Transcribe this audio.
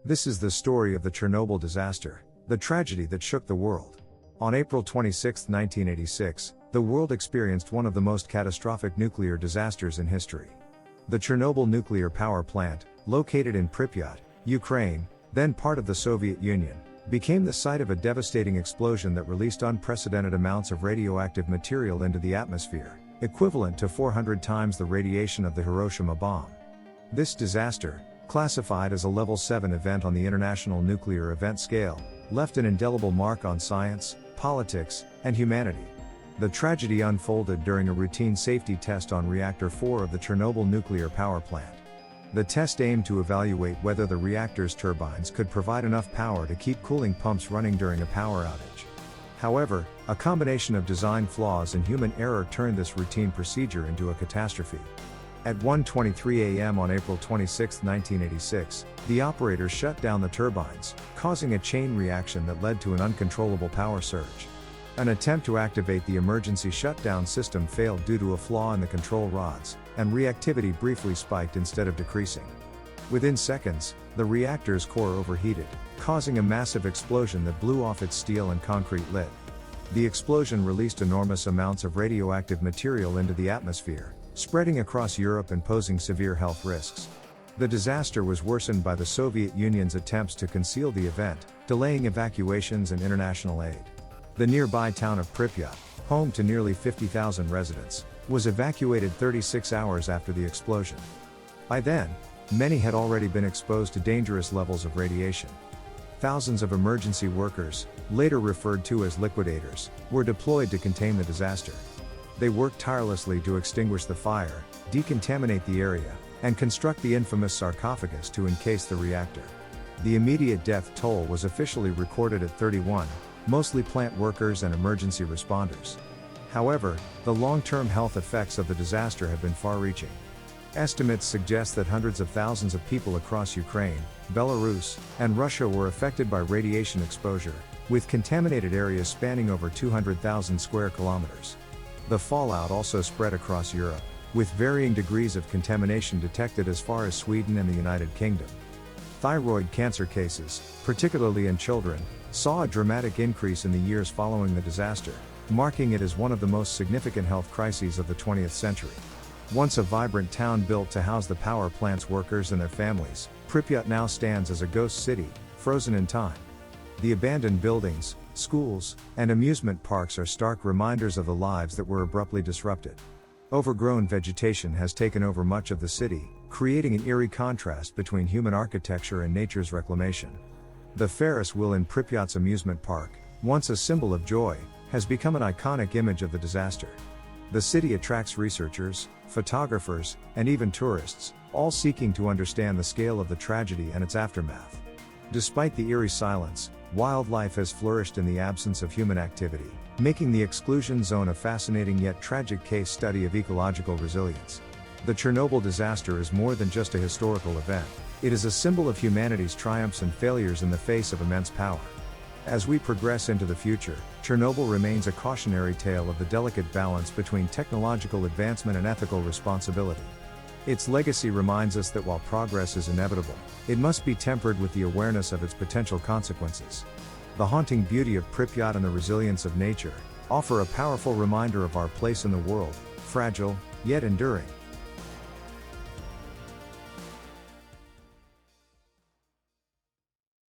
This is the story of the Chernobyl disaster, the tragedy that shook the world. On April 26, 1986, the world experienced one of the most catastrophic nuclear disasters in history. The Chernobyl nuclear power plant, located in Pripyat, Ukraine, then part of the Soviet Union, became the site of a devastating explosion that released unprecedented amounts of radioactive material into the atmosphere, equivalent to 400 times the radiation of the Hiroshima bomb. This disaster, classified as a Level 7 event on the International Nuclear Event Scale, left an indelible mark on science, politics, and humanity. The tragedy unfolded during a routine safety test on Reactor 4 of the Chernobyl nuclear power plant. The test aimed to evaluate whether the reactor's turbines could provide enough power to keep cooling pumps running during a power outage. However, a combination of design flaws and human error turned this routine procedure into a catastrophe. At 1:23 a.m. on April 26, 1986, the operators shut down the turbines, causing a chain reaction that led to an uncontrollable power surge. An attempt to activate the emergency shutdown system failed due to a flaw in the control rods, and reactivity briefly spiked instead of decreasing. Within seconds, the reactor's core overheated, causing a massive explosion that blew off its steel and concrete lid. The explosion released enormous amounts of radioactive material into the atmosphere, spreading across Europe and posing severe health risks. The disaster was worsened by the Soviet Union's attempts to conceal the event, delaying evacuations and international aid. The nearby town of Pripyat, home to nearly 50,000 residents, was evacuated 36 hours after the explosion. By then, many had already been exposed to dangerous levels of radiation. Thousands of emergency workers, later referred to as liquidators, were deployed to contain the disaster. They worked tirelessly to extinguish the fire, decontaminate the area, and construct the infamous sarcophagus to encase the reactor. The immediate death toll was officially recorded at 31, mostly plant workers and emergency responders. However, the long-term health effects of the disaster have been far-reaching. Estimates suggest that hundreds of thousands of people across Ukraine, Belarus, and Russia were affected by radiation exposure, with contaminated areas spanning over 200,000 square kilometers. The fallout also spread across Europe, with varying degrees of contamination detected as far as Sweden and the United Kingdom. Thyroid cancer cases, particularly in children, saw a dramatic increase in the years following the disaster, marking it as one of the most significant health crises of the 20th century. Once a vibrant town built to house the power plant's workers and their families, Pripyat now stands as a ghost city, frozen in time. The abandoned buildings, schools, and amusement parks are stark reminders of the lives that were abruptly disrupted. Overgrown vegetation has taken over much of the city, creating an eerie contrast between human architecture and nature's reclamation. The Ferris wheel in Pripyat's amusement park, once a symbol of joy, has become an iconic image of the disaster. The city attracts researchers, photographers, and even tourists, all seeking to understand the scale of the tragedy and its aftermath. Despite the eerie silence, wildlife has flourished in the absence of human activity, making the exclusion zone a fascinating yet tragic case study of ecological resilience. The Chernobyl disaster is more than just a historical event. It is a symbol of humanity's triumphs and failures in the face of immense power. As we progress into the future, Chernobyl remains a cautionary tale of the delicate balance between technological advancement and ethical responsibility. Its legacy reminds us that while progress is inevitable, it must be tempered with the awareness of its potential consequences. The haunting beauty of Pripyat and the resilience of nature offer a powerful reminder of our place in the world, fragile, yet enduring.